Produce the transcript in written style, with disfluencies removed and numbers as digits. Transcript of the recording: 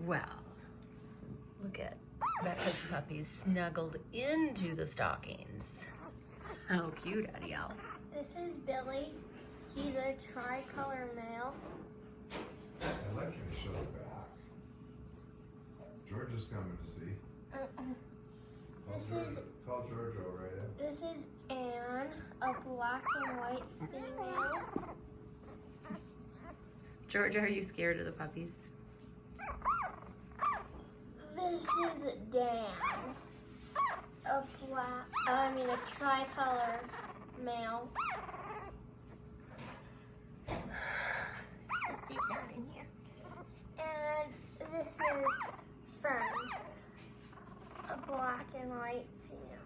Well, look at Becca's puppies snuggled into the stockings. How cute, Eddie L. This is Billy. He's a tricolor male. I like how you show the back. George is coming to see. Call George over right now. This is Anne, a black and white female. George, are you scared of the puppies? This is Dan, a tricolor male. Let's deep down in here. And this is Fern, a black and white female.